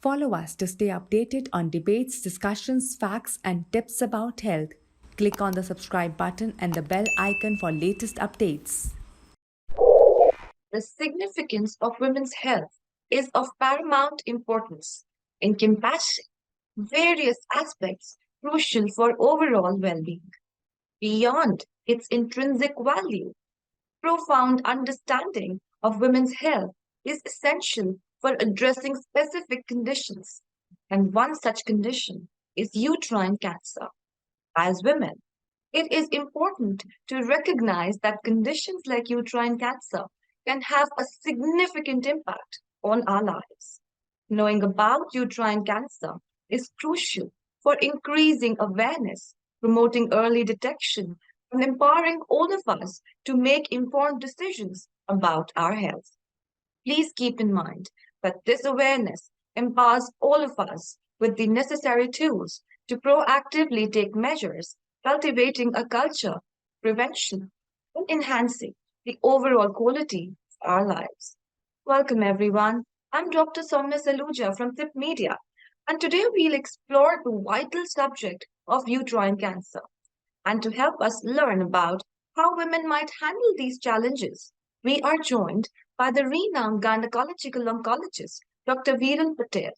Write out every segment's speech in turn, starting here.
Follow us to stay updated on debates, discussions, facts, and tips about health. Click on the subscribe button and the bell icon for latest updates. The significance of women's health is of paramount importance, encompassing various aspects crucial for overall well-being. Beyond its intrinsic value, profound understanding of women's health is essential for addressing specific conditions, and one such condition is uterine cancer. As women, it is important to recognize that conditions like uterine cancer can have a significant impact on our lives. Knowing about uterine cancer is crucial for increasing awareness, promoting early detection, and empowering all of us to make informed decisions about our health. Please keep in mind that this awareness empowers all of us with the necessary tools to proactively take measures, cultivating a culture, prevention, and enhancing the overall quality of our lives. Welcome, everyone. I'm Dr. Soumya Saluja from THIP Media, and today we'll explore the vital subject of uterine cancer. And to help us learn about how women might handle these challenges, we are joined by the renowned gynecological oncologist, Dr. Viral Patel.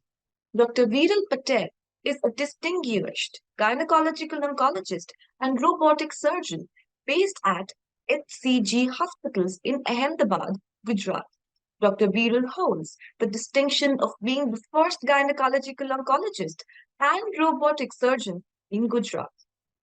Dr. Viral Patel is a distinguished gynecological oncologist and robotic surgeon based at HCG Hospitals in Ahmedabad, Gujarat. Dr. Viral holds the distinction of being the first gynecological oncologist and robotic surgeon in Gujarat.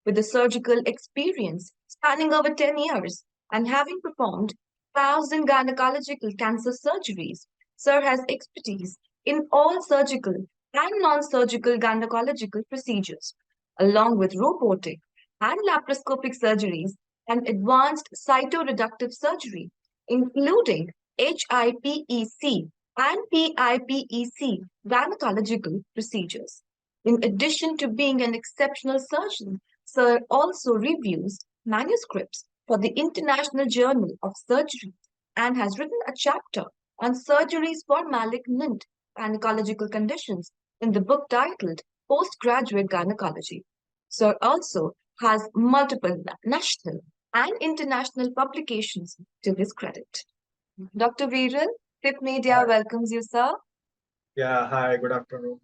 With a surgical experience spanning over 10 years and having performed 1,000 gynecological cancer surgeries, Sir has expertise in all surgical and non-surgical gynecological procedures, along with robotic and laparoscopic surgeries and advanced cytoreductive surgery, including HIPEC and PIPEC gynecological procedures. In addition to being an exceptional surgeon, Sir also reviews manuscripts for the International Journal of Surgery and has written a chapter on surgeries for malignant gynecological conditions in the book titled Postgraduate Gynecology. Sir also has multiple national and international publications to his credit. Dr. Viral, THIP Media Hi. welcomes you, sir. Yeah, hi, good afternoon.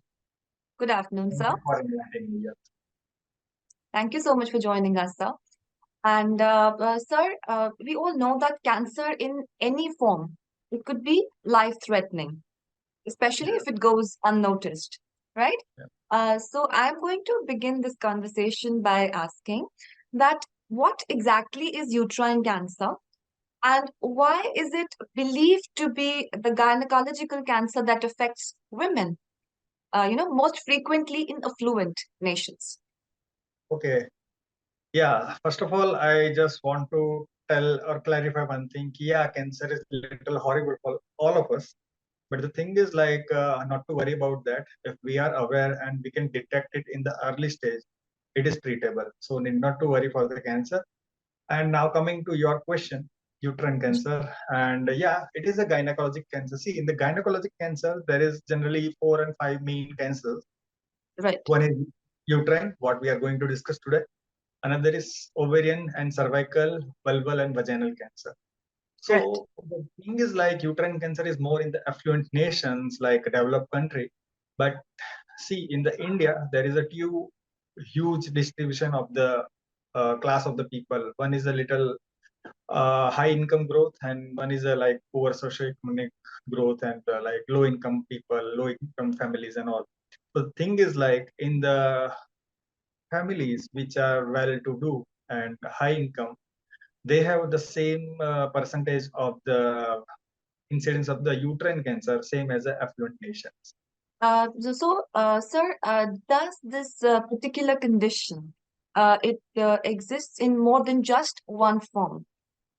Good afternoon, Thank sir. you for inviting me. Thank you so much for joining us, sir. And sir, we all know that cancer in any form, it could be life-threatening, especially if it goes unnoticed, right? So I'm going to begin this conversation by asking that what exactly is uterine cancer and why is it believed to be the gynecological cancer that affects women, most frequently in affluent nations? Okay. Yeah, first of all, I just want to tell or clarify one thing. Yeah, cancer is little horrible for all of us. But the thing is like not to worry about that. If we are aware and we can detect it in the early stage, it is treatable. So need not to worry for the cancer. And now coming to your question, uterine cancer. And yeah, it is a gynecologic cancer. See, in the gynecologic cancer, there is generally 4 and 5 main cancers. Right. One is uterine, what we are going to discuss today. Another is ovarian and cervical, vulval and vaginal cancer. So the thing is like uterine cancer is more in the affluent nations like a developed country. But see, in the India, there is a huge distribution of the class of the people. One is a little high income growth and one is a like poor socioeconomic growth and like low income people, low income families and all. So the thing is like in the families which are well to do and high income, they have the same percentage of the incidence of the uterine cancer, same as the affluent nations. Sir, does this particular condition it exists in more than just one form?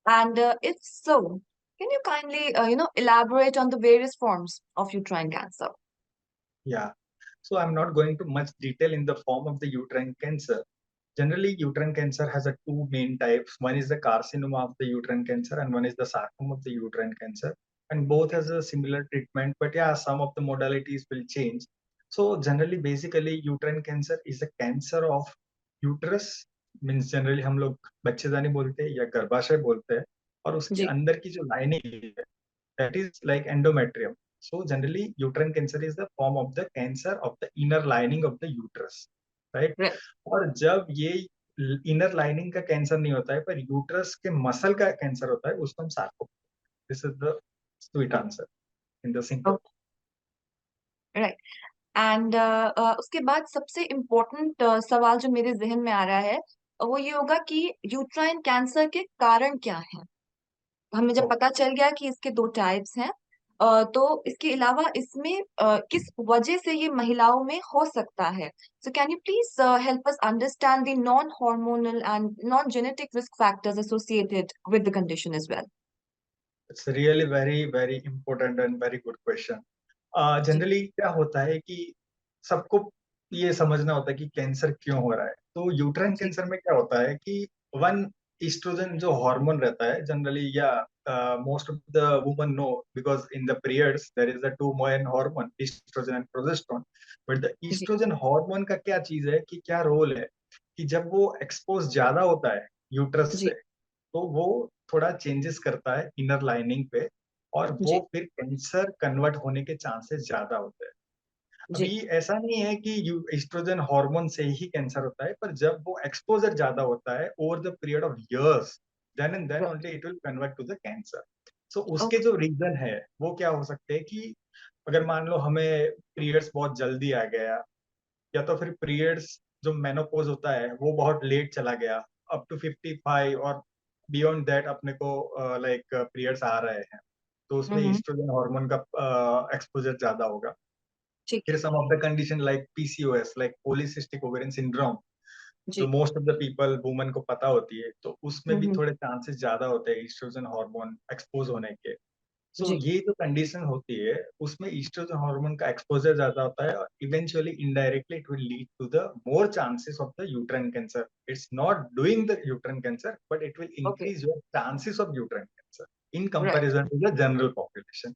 And if so, can you kindly elaborate on the various forms of uterine cancer? Yeah. So I'm not going to much detail in the form of the uterine cancer. Generally, uterine cancer has a two main types. One is the carcinoma of the uterine cancer and one is the sarcoma of the uterine cancer. And both has a similar treatment, but yeah, some of the modalities will change. So generally basically uterine cancer is a cancer of uterus, means generally हम लोग बच्चेदानी बोलते हैं या गर्भाशय बोलते हैं, और उसके जी। अंदर की जो लाइनिंग है that is like endometrium. So generally uterine cancer is the form of the cancer of the inner lining of the uterus, right? Right. और जब ये इनर लाइनिंग का कैंसर नहीं होता है पर यूट्रस के मसल का कैंसर होता है, उसको हम Sarco, this is the sweet answer in the simple. Right. And उसके बाद सबसे इम्पोर्टेंट सवाल जो मेरे जहन में आ रहा है वो ये होगा कि यूट्राइन कैंसर के कारण क्या है। हमें जब पता चल गया कि इसके दो टाइप्स हैं, तो इसके अलावा इसमें किस वजह से ये महिलाओं में हो सकता है। So can you please help us understand the non hormonal and non genetic risk factors associated with the condition as well. It's really very very important and very good question. जी। जनरली क्या होता है कि सबको ये समझना होता है कि कैंसर क्यों हो रहा है। तो यूट्राइन जी। कैंसर में क्या होता है कि वन ईस्ट्रोजन जो हार्मोन रहता है जनरली, या most of the woman know because in the periods there is the two main hormone, oestrogen and progesterone. But the जी। ईस्ट्रोजन हार्मोन का क्या चीज है कि क्या रोल है कि जब वो एक्सपोज ज्यादा होता है यूट्रस से, जी। तो वो थोड़ा चेंजेस करता है इनर लाइनिंग पे, और वो जी। फिर कैंसर कन्वर्ट होने के चांसेस ज्यादा होते हैं। जी। अभी ऐसा नहीं है कि एस्ट्रोजन हार्मोन से ही कैंसर होता है, पर जब वो एक्सपोजर ज्यादा होता है over the period of years, then and then only it will convert to the cancer. So उसके ओके। जो रीजन है वो क्या हो सकते हैं कि अगर मान लो हमें पीरियड्स बहुत जल्दी आ गया, या तो फिर पीरियड्स जो मेनोपॉज होता है वो बहुत लेट चला गया, अप टू 55 और बियॉन्ड दैट अपने को लाइक पीरियड्स आ रहे हैं, तो उसमें हम्म। ईस्ट्रोजन हार्मोन का एक्सपोजर ज्यादा होगा। ठीक फिर है। Some of the condition like PCOS, like polycystic ovarian syndrome, जो जी। Most of the people woman को पता होती है, तो उसमें भी हम्म। थोड़े चांसेस ज्यादा होते हैं ईस्ट्रोजन हार्मोन एक्सपोज होने के। सो जी। ये जो कंडीशन होती है उसमें ईस्ट्रोजन हार्मोन का एक्सपोजर ज्यादा होता है, और eventually indirectly it will lead to the more chances of the uterine cancer. It's not doing the uterine cancer, but it will okay. Increase your chances of uterine cancer in right. Comparison to the general population.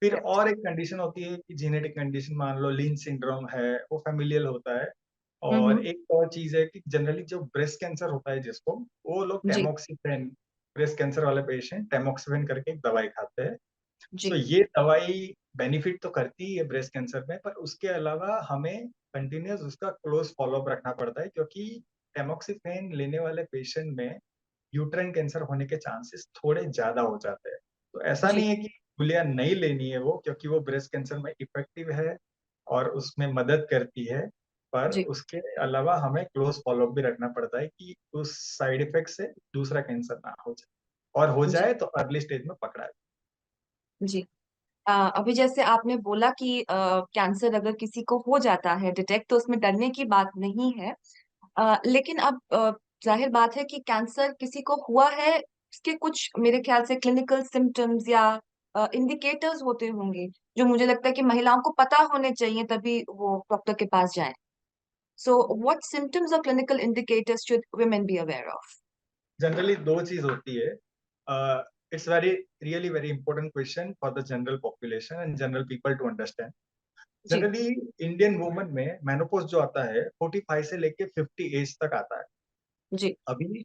फिर right. और एक condition होती है कि genetic condition, मान लो lynch syndrome है, वो familial होता है। और हम्म। एक और चीज है कि जनरली जो ब्रेस्ट कैंसर होता है जिसको, वो लोग जी। टेमोक्सिफेन, ब्रेस्ट कैंसर वाले पेशेंट टेमोक्सिफेन करके एक दवाई खाते हैं। सो जी। ये दवाई बेनिफिट तो करती ही है ब्रेस्ट कैंसर में, पर उसके अलावा हमें कंटिन्यूस उसका क्लोज फॉलोअप रखना पड़ता है, क्योंकि टेमोक्सिफेन लेने वाले पेशेंट में यूट्राइन कैंसर होने के चांसेस थोड़े ज्यादा हो जाते हैं। तो ऐसा जी। नहीं है कि गोलियां नहीं लेनी है वो, क्योंकि वो ब्रेस्ट कैंसर में इफेक्टिव है और उसमें मदद करती है, पर जी। उसके अलावा हमें क्लोज फॉलोअप भी रखना पड़ता है कि उस साइड इफेक्ट से दूसरा कैंसर ना हो जाए, और हो जी। जाए तो अर्ली स्टेज में पकड़ा जाए। जी। अभी जैसे आपने बोला कि कैंसर अगर किसी को हो जाता है डिटेक्ट, तो उसमें डरने की बात नहीं है। लेकिन अब जाहिर बात है कि कैंसर किसी को हुआ है, उसके कुछ मेरे ख्याल से क्लिनिकल सिम्टम्स या इंडिकेटर्स होते होंगे, जो मुझे लगता है कि महिलाओं को पता होने चाहिए, तभी वो डॉक्टर के पास जाएं। सो व्हाट सिम्टम्स और clinical indicators should women be aware of. Generally दो चीज होती है। It's very really very important question for the general population and general people to understand. जी। जनरली इंडियन वुमन में मेनोपॉज जो आता है 45 से लेके 50 एज तक आता है। जी। अभी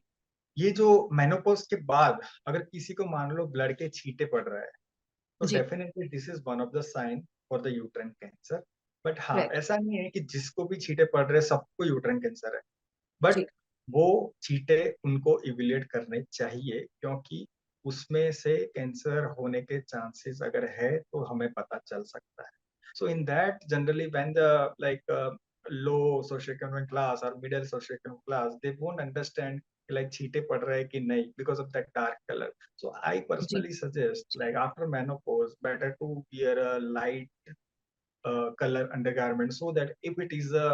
ये जो मेनोपॉज के बाद अगर किसी को मान लो ब्लड के छींटे पड़ रहा है, तो जी। Definitely this is one of the sign for the uterine cancer. But हाँ, राइट। ऐसा नहीं है कि जिसको भी छींटे पड़ रहे हैं सबको यूट्राइन कैंसर है। बट जी। वो छींटे उनको इवेल्युएट करने चाहिए, क्योंकि उसमें से कैंसर होने के चांसेस अगर है तो हमें पता चल सकता है। So in that generally when the like low socioeconomic class और middle socioeconomic class, they won't understand like छींटे पड़ रहे हैं कि नहीं because of that dark colour. So I जी। Personally suggest like after menopause better to wear a light color undergarment, so that if it is a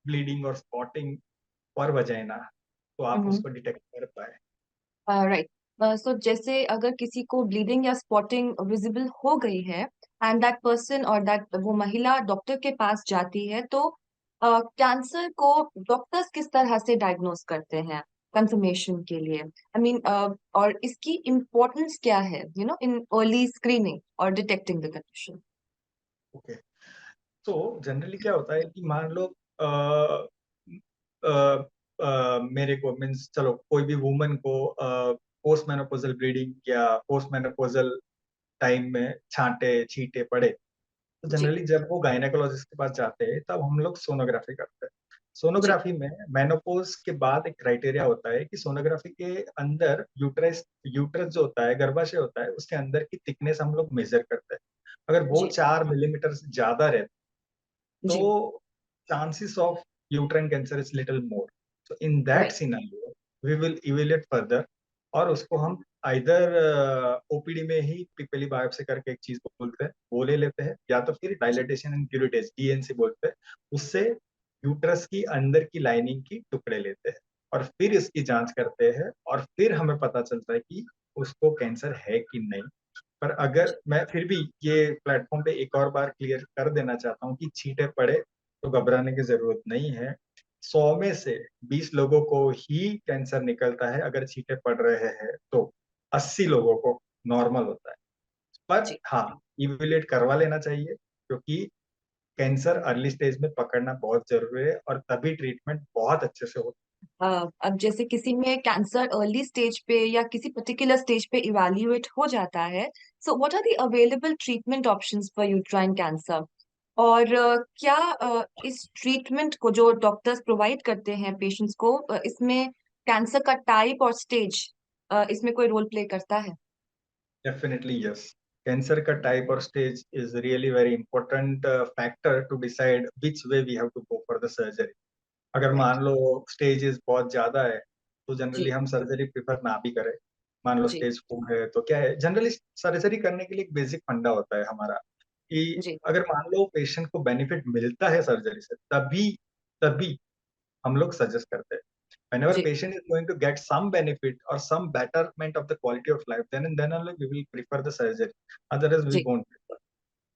bleeding or spotting और vagina, तो आप हम्म। उसको डिटेक्ट कर पाए। राइट। सो जैसे अगर किसी को ब्लीडिंग या स्पॉटिंग विजिबल हो गई है एंड दैट पर्सन और दैट वो महिला डॉक्टर के पास जाती है, तो कैंसर को डॉक्टर्स किस तरह से डायग्नोस करते हैं कंफर्मेशन के लिए। आई मीन और इसकी इम्पोर्टेंस क्या है इन अर्ली स्क्रीनिंग और डिटेक्टिंग द कंडीशन। ओके, तो जनरली क्या होता है कि मान लो अ, मेरे को मीन्स चलो कोई भी वुमन को पोस्ट मेनोपोजल ब्लीडिंग या पोस्ट मेनोपोजल टाइम में छांटे छींटे पड़े, तो जी जनरली जब वो गायनेकोलॉजिस्ट के पास जाते हैं तब हम लोग सोनोग्राफी करते हैं। जी सोनोग्राफी में मेनोपोज के बाद एक क्राइटेरिया होता है कि सोनोग्राफी के अंदर यूट्रस यूट्रस जो होता है, गर्भाशय होता है, उसके अंदर की थिकनेस हम लोग मेजर करते हैं। अगर वो जी 4 मिलीमीटर से ज्यादा रहती जी so chances of uterine cancer is little more. So in that right scenario, we will evaluate further और उसको हम आइदर ओपीडी में ही पिपली बायोप्सी करके एक चीज बोलते हैं वो ले लेते हैं, या तो फिर जी डायलेटेशन एंड क्यूरेटेज डीएनसी बोलते हैं, उससे यूट्रस की अंदर की लाइनिंग की टुकड़े लेते हैं और फिर इसकी जांच करते हैं और फिर हमें पता चलता है कि उसको कैंसर है कि नहीं। पर अगर मैं फिर भी ये प्लेटफॉर्म पे एक और बार क्लियर कर देना चाहता हूँ कि छींटे पड़े तो घबराने की जरूरत नहीं है। 100 में से 20 लोगों को ही कैंसर निकलता है अगर छींटे पड़ रहे हैं, तो 80 लोगों को नॉर्मल होता है। पर जी हाँ, इवेल्युएट करवा लेना चाहिए क्योंकि कैंसर अर्ली स्टेज में पकड़ना बहुत जरूरी है और तभी ट्रीटमेंट बहुत अच्छे से होता अब जैसे किसी में कैंसर अर्ली स्टेज पे या किसी पर्टिकुलर स्टेज पे इवैल्यूएट हो जाता है, so what are the available treatment options for uterine cancer? और क्या इस ट्रीटमेंट को जो डॉक्टर्स प्रोवाइड करते हैं पेशेंट्स को, इसमें कैंसर का टाइप और स्टेज इसमें कोई रोल प्ले करता है? है। डेफिनेटली यस, कैंसर का टाइप और stage is really very important factor to decide which way we have to go for the surgery. अगर राइट। मान लो स्टेजेस बहुत ज्यादा है तो जनरली जी हम सर्जरी प्रिफर ना भी करें। मान लो जी स्टेज 4 है तो क्या है, जनरली सर्जरी करने के लिए एक बेसिक फंडा होता है हमारा कि जी अगर मान लो पेशेंट को बेनिफिट मिलता है सर्जरी से, तभी तभी हम लोग सजेस्ट करते हैं। whenever जी patient is going to get some benefit or some betterment of the quality of life, then only we will prefer the surgery, otherwise we जी won't prefer.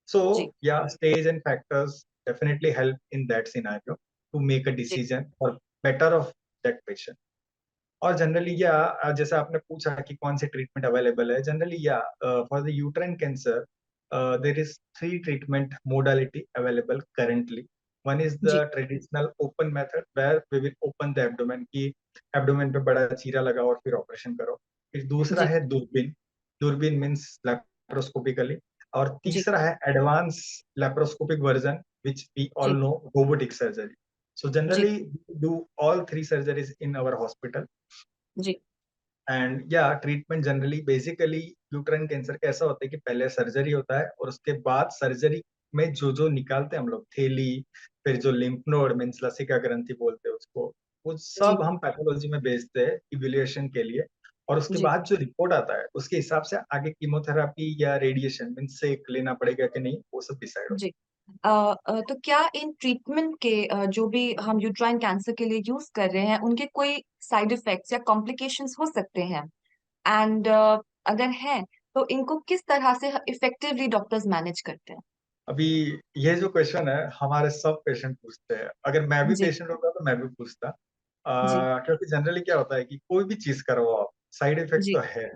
So जी yeah, stage and factors definitely help in that scenario to make a जी decision for better of that patient. और generally या जैसे आपने पूछा कि कौन सी ट्रीटमेंट अवेलेबल है, जनरली या for the uterine cancer there is 3 treatment modality available currently. One is the जी traditional open method where we will open the abdomen की एब्डोमेन पे बड़ा चीरा लगाओ और फिर ऑपरेशन करो। फिर दूसरा जी है दूरबीन, दूरबीन मीन्स लेप्रोस्कोपिकली। और जी तीसरा है advance laparoscopic version which we all जी नो, रोबोटिक सर्जरी। So जी generally we do all 3 surgeries in our hospital. जी एंड या treatment generally basically uterine cancer का ऐसा होता है कि पहले सर्जरी होता है और उसके बाद सर्जरी में जो जो निकालते हैं हम लोग थैली, फिर जो लिम्फ नोड मीन्स लसिका ग्रंथि बोलते हैं उसको, वो जी सब हम पैथोलॉजी में भेजते हैं इवेल्युएशन के लिए। और उसके जी बाद जो रिपोर्ट आता है उसके हिसाब से आगे कीमोथेरापी या रेडिएशन मीन्स सेक लेना पड़ेगा कि नहीं, वो सब डिसाइड होता जी तो क्या इन ट्रीटमेंट के जो भी हम यूट्राइन कैंसर के लिए यूज कर रहे हैं उनके कोई साइड इफेक्ट्स या कॉम्प्लिकेशंस हो सकते हैं? एंड अगर हैं तो इनको किस तरह से इफेक्टिवली डॉक्टर्स मैनेज करते हैं? है। अभी ये जो क्वेश्चन है हमारे सब पेशेंट पूछते हैं, अगर मैं भी जी पेशेंट होता तो मैं भी पूछता। जी क्योंकि जनरली क्या होता है कि कोई भी चीज करो आप, साइड इफेक्ट जी तो है,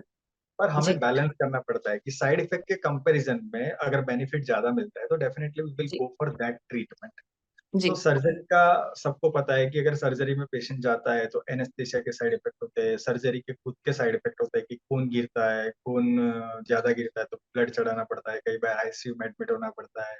पर हमें जी बैलेंस करना पड़ता है कि साइड इफेक्ट के कंपैरिजन में अगर बेनिफिट ज्यादा मिलता है तो डेफिनेटली वी विल जी गो फॉर दैट ट्रीटमेंट। तो जी सर्जरी का सबको पता है कि अगर सर्जरी में पेशेंट जाता है तो एनेस्थेसिया के साइड इफेक्ट होते हैं, सर्जरी के खुद के साइड इफेक्ट होते हैं कि खून गिरता है, खून ज्यादा गिरता है तो ब्लड चढ़ाना पड़ता है, कई बार आईसीयू में एडमिट होना पड़ता है।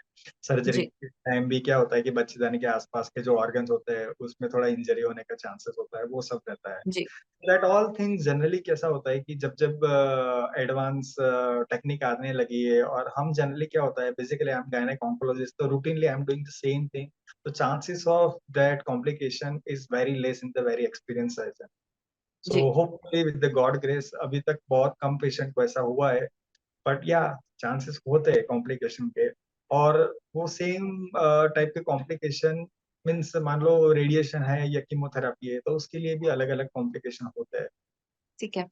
सर्जरी जी के टाइम भी क्या होता है कि बच्चेदानी के आसपास के जो ऑर्गन्स होते हैं उसमें थोड़ा इंजरी होने का चांसेस होता है, वो सब रहता है। जी दैट ऑल थिंग्स जनरली कैसा होता है कि जब जब एडवांस टेक्निक आने लगी है, और हम जनरली क्या होता है, basically I am gynaec oncologist, तो routinely I am doing the same thing, तो chances of that complication is very less in the very experienced surgeon. So जी hopefully with the God grace अभी तक बहुत कम patient को ऐसा हुआ है, बट या चांसेस होते हैं कॉम्प्लिकेशन के। और वो सेम टाइप के कॉम्प्लिकेशन मीन्स मान लो रेडिएशन है या कीमोथेरापी है तो उसके लिए भी अलग अलग कॉम्प्लिकेशन होते हैं। ठीक है।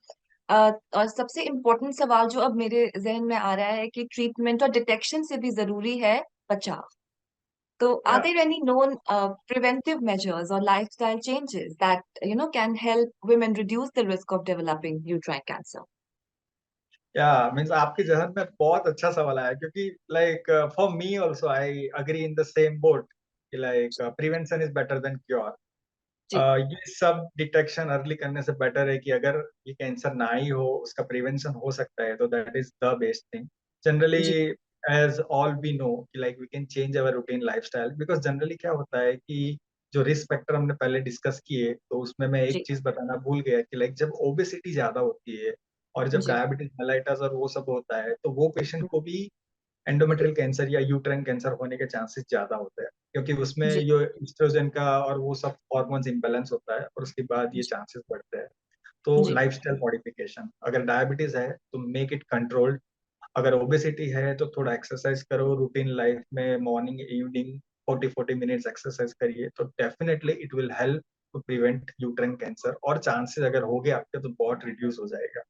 और सबसे इम्पोर्टेंट सवाल जो अब मेरे जहन में आ रहा है कि ट्रीटमेंट और डिटेक्शन से भी जरूरी है बचाव। So, are या there any known preventive measures or lifestyle changes that can help women reduce the risk of developing uterine cancer? या मीन्स आपके जहन में बहुत अच्छा सवाल आया, क्योंकि like for me also I agree in the same boat, like prevention is better than cure. जी ये सब डिटेक्शन अर्ली करने से बेटर है कि अगर ये कैंसर ना ही हो, उसका प्रिवेंशन हो सकता है, तो that is the best thing. Generally जी एज ऑल वी नो कि like we can change our routine lifestyle, because generally क्या होता है कि जो रिस्क फैक्टर हमने पहले डिस्कस किए, तो उसमें मैं एक जी चीज बताना भूल गया कि लाइक जब ओबेसिटी ज्यादा होती है और जब जी डायबिटीज मेलाइटस और वो सब होता है, तो वो पेशेंट को भी एंडोमेट्रियल कैंसर या यूट्राइन कैंसर होने के चांसेस ज्यादा होते हैं, क्योंकि उसमें जी जो एस्ट्रोजन का और वो सब हार्मोन्स इम्बेलेंस होता है, और उसके बाद ये जी चांसेस बढ़ते हैं। तो जी लाइफस्टाइल मॉडिफिकेशन, अगर डायबिटीज है तो मेक इट कंट्रोल्ड, अगर ओबेसिटी है तो थोड़ा एक्सरसाइज करो रूटीन लाइफ में, मॉर्निंग इवनिंग 40-40 मिनट्स एक्सरसाइज करिए, तो definitely it will help to prevent uterine cancer, और चांसेस अगर हो गया आपके तो बहुत रिड्यूस हो जाएगा।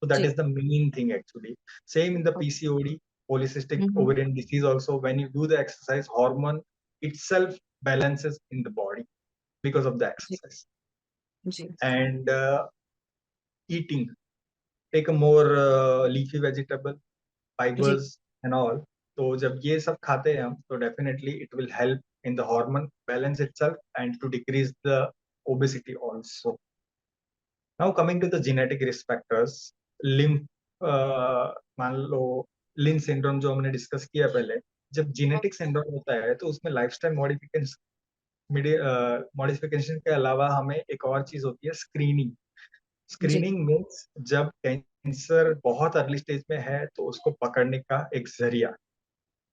So that ji is the main thing actually. Same in the PCOD, polycystic hmm ovarian disease also. When you do the exercise, hormone itself balances in the body because of the ji exercise. Ji And eating, take a more leafy vegetable, ji fibers and all. तो जब ये सब खाते हैं हम, तो definitely it will help in the hormone balance itself and to decrease the obesity also. Now coming to the genetic risk factors, lymph मान लो लिन syndrome जो हमने डिस्कस किया पहले, जब जेनेटिक सिंड्रोम होता है तो उसमें लाइफस्टाइल मॉडिफिकेशन के अलावा हमें एक और चीज होती है, स्क्रीनिंग। जी स्क्रीनिंग मीन्स जब कैंसर बहुत अर्ली स्टेज में है तो उसको पकड़ने का एक जरिया।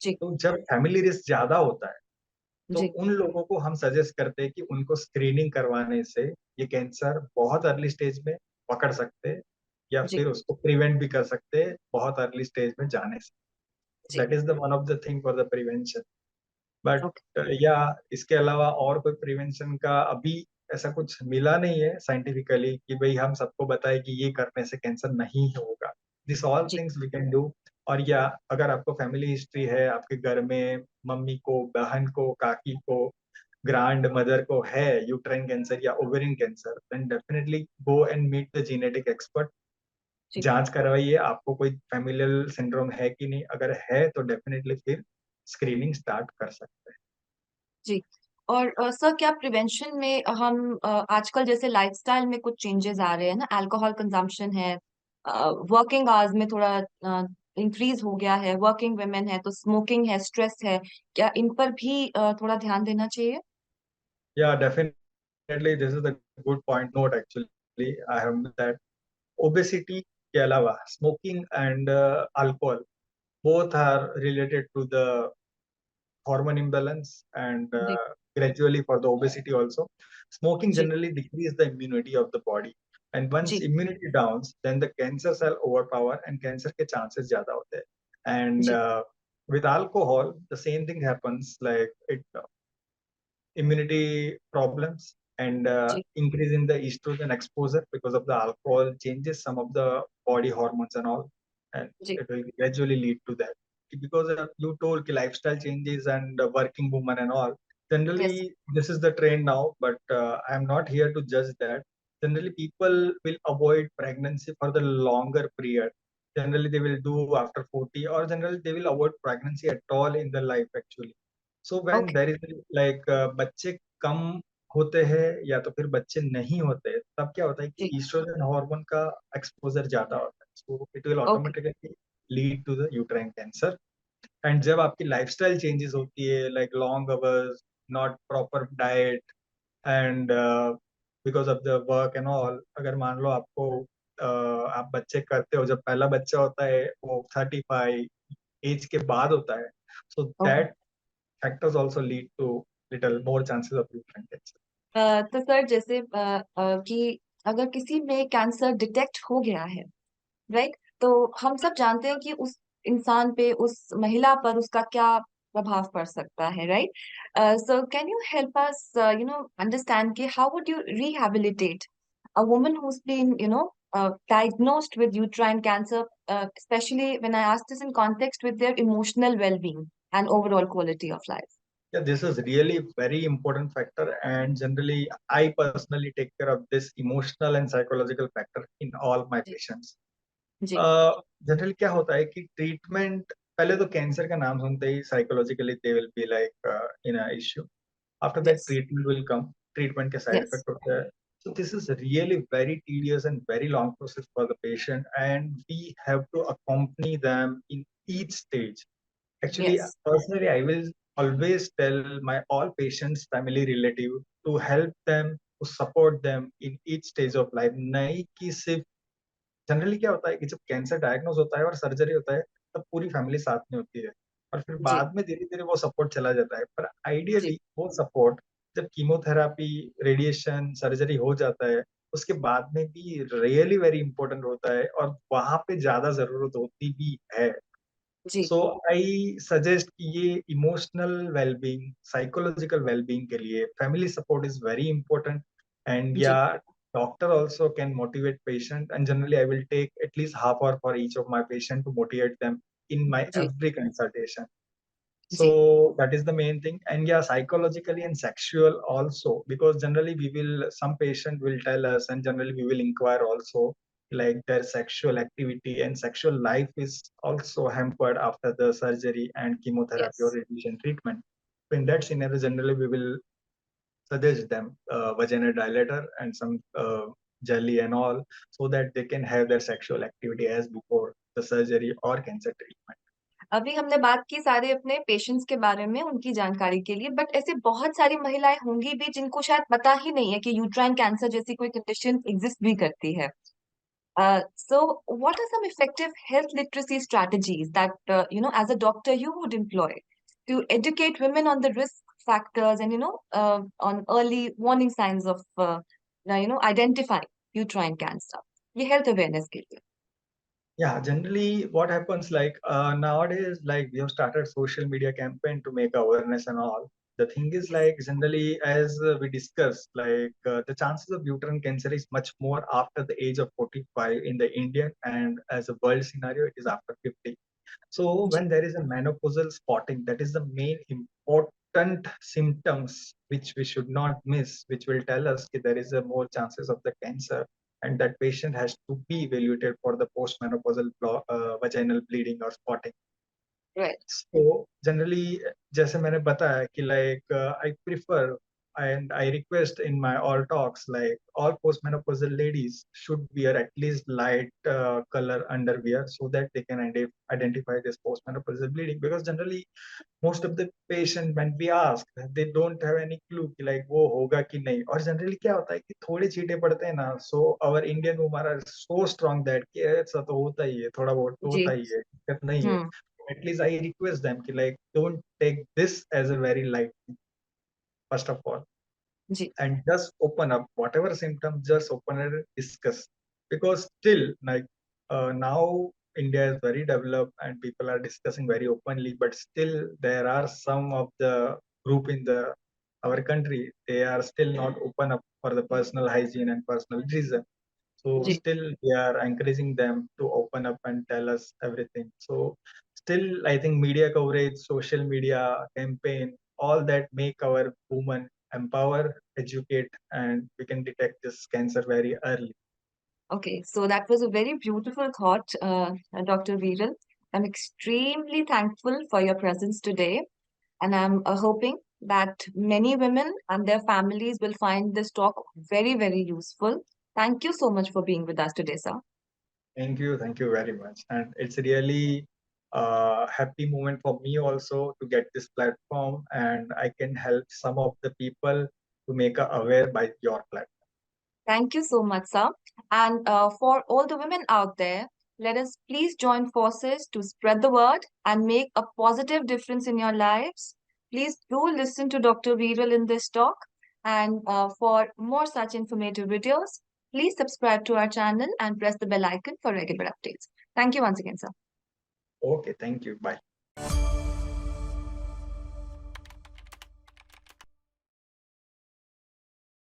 जी तो जब फैमिली रिस्क ज्यादा होता है, तो जी उन लोगों को हम सजेस्ट करते हैं कि उनको स्क्रीनिंग करवाने से ये कैंसर बहुत अर्ली स्टेज में पकड़ सकते हैं, या जी फिर उसको प्रिवेंट भी कर सकते हैं बहुत अर्ली स्टेज में जाने से। जी that is the one of the thing for the prevention. But okay या इसके अलावा और कोई प्रिवेंशन का अभी ऐसा कुछ मिला नहीं है साइंटिफिकली कि भाई हम सबको बताए कि ये करने से कैंसर नहीं होगा। दिस ऑल जी थिंग्स वी कैन डू। और या अगर आपको फैमिली हिस्ट्री है, आपके घर में मम्मी को, बहन को, काकी को, ग्रैंड मदर को है यूट्राइन कैंसर या ovarian cancer, then definitely go and meet the genetic expert. जी जांच करवाइए आपको कोई फैमिलियल सिंड्रोम है कि नहीं, अगर है तो डेफिनेटली फिर स्क्रीनिंग स्टार्ट कर सकते हैं। जी और सर क्या प्रिवेंशन में हम आजकल जैसे लाइफस्टाइल में कुछ चेंजेस आ रहे हैं ना, अल्कोहल कंजम्पशन है, वर्किंग आवर्स में थोड़ा इंक्रीज हो गया है, वर्किंग वुमेन है तो स्मोकिंग है, स्ट्रेस है, क्या इन पर भी थोड़ा ध्यान देना चाहिए? या definitely this is a good point note actually I have that obesity के अलावा smoking and alcohol both are related to the hormone imbalance and जी gradually for the obesity also. Smoking जी generally decreases the immunity of the body, and once जी immunity downs, then the cancer cell overpower and cancer के chances ज़्यादा होते हैं. And जी with alcohol, the same thing happens. Like it immunity problems and जी increase in the estrogen exposure because of the alcohol changes some of the body hormones and all, and जी it will gradually lead to that. Because you told ki lifestyle changes and working woman and all, yes generally this is the trend now, but I am not here to judge that. Generally people will avoid pregnancy for the longer period. Generally they will do after 40, or generally they will avoid pregnancy at all in their life actually. So when okay there is like बच्चे कम होते हैं या तो फिर बच्चे नहीं होते, तब क्या होता है कि जी ईस्ट्रोजन हार्मोन का एक्सपोजर ज्यादा होता है, so it will okay automatically lead to the uterine cancer. And जब आपकी लाइफस्टाइल चेंजेस होती है, like long hours, not proper diet and because of the work and all, अगर मान लो आपको आप बच्चे करते हो, जब पहला बच्चा होता है वो 35 एज के बाद होता है, so okay that factors also lead to little more chances of uterine cancer. तो सर जैसे कि अगर किसी में कैंसर डिटेक्ट हो गया है, राइट, तो हम सब जानते हैं कि उस इंसान पे, उस महिला पर उसका क्या प्रभाव पड़ सकता है, right? So can you help us understand कि how would you rehabilitate a woman who's been diagnosed with uterine cancer, especially when I ask this in context with their emotional well-being and overall quality of life? Yeah, this is really very important factor, and generally I personally take care of this emotional and psychological factor in all my patients. जी generally क्या होता है कि treatment, पहले तो cancer का नाम सुनते ही psychologically they will be like in a issue, after that yes treatment will come, treatment के साइड यस इफेक्ट होते हैं. So this is really very tedious and very long process for the patient, and we have to accompany them in each stage. Actually, yes personally, I will always tell my all patients, family, relative, to help them, to support them in each stage of life. नहीं कि सिर्फ, generally क्या होता है कि जब cancer diagnose होता है और सर्जरी होता है, तब पूरी फैमिली साथ में होती है और फिर जी बाद में धीरे धीरे वो सपोर्ट चला जाता है. पर जी आइडियली वो सपोर्ट जब कीमोथेरापी, रेडिएशन, सर्जरी हो जाता है, उसके बाद में भी रियली वेरी इंपॉर्टेंट होता है और वहां पे ज्यादा जरूरत होती भी है. जी सो आई सजेस्ट कि ये इमोशनल वेलबींग, साइकोलॉजिकल वेलबींग के लिए family support is very important. And या जी doctor also can motivate patient, and generally I will take at least half hour for each of my patient to motivate them in my जी every consultation. जी So that is the main thing. And yeah, psychologically and sexual also, because generally we will, some patient will tell us, and generally we will inquire also, like their sexual activity and sexual life is also hampered after the surgery and chemotherapy or yes radiation treatment. So in that scenario, generally we will suggest them vaginal dilator and some jelly and all, so that they can have their sexual activity as before the surgery or cancer treatment. अभी हमने बात की सारे अपने patients के बारे में उनकी जानकारी के लिए, बट ऐसे बहुत सारी महिलाएं होंगी भी जिनको शायद पता ही नहीं है कि यूट्राइन कैंसर जैसी कोई कंडीशन एग्जिस्ट भी करती है. So what are some effective health literacy strategies that as a doctor you would employ to educate women on the risk factors and on early warning signs of identifying uterine cancer? ये health awareness के लिए. Yeah, generally what happens like nowadays, like we have started social media campaign to make awareness and all. The thing is like generally as we discussed, like the chances of uterine cancer is much more after the age of 45 in the Indian, and as a world scenario, it is after 50. So ji when there is a menopausal spotting, that is the main important symptoms which we should not miss, which will tell us that there is a more chances of the cancer, and that patient has to be evaluated for the postmenopausal vaginal bleeding or spotting. right So generally, जैसे मैंने बताया कि like I prefer and I request in my all talks, like all postmenopausal ladies should wear at least light color underwear so that they can identify this postmenopausal bleeding, because generally most of the patient when we ask, they don't have any clue कि like वो होगा कि नहीं. और generally क्या होता है कि थोड़े छींटे पड़ते हैं ना, so our Indian women are so strong that कि ऐसा तो होता ही है, थोड़ा बहुत तो जी होता ही है, दिक्कत नहीं है. हम्म At least I request them कि like don't take this as a very light thing, first of all, ji and just open up whatever symptoms, just open it and discuss, because still like now India is very developed and people are discussing very openly, but still there are some of the group in the our country, they are still not open up for the personal hygiene and personal reason. So ji still we are encouraging them to open up and tell us everything. So still I think media coverage, social media campaign, all that make our women empower, educate, and we can detect this cancer very early. Okay, so that was a very beautiful thought, Dr. Viral. I'm extremely thankful for your presence today, and I'm hoping that many women and their families will find this talk very, very useful. Thank you so much for being with us today, sir. Thank you very much. And it's really a happy moment for me also to get this platform, and I can help some of the people to make aware by your platform. Thank you so much, sir. And for all the women out there, let us please join forces to spread the word and make a positive difference in your lives. Please do listen to Dr. Viral in this talk. And for more such informative videos, please subscribe to our channel and press the bell icon for regular updates. Thank you once again, sir. Okay, thank you. Bye.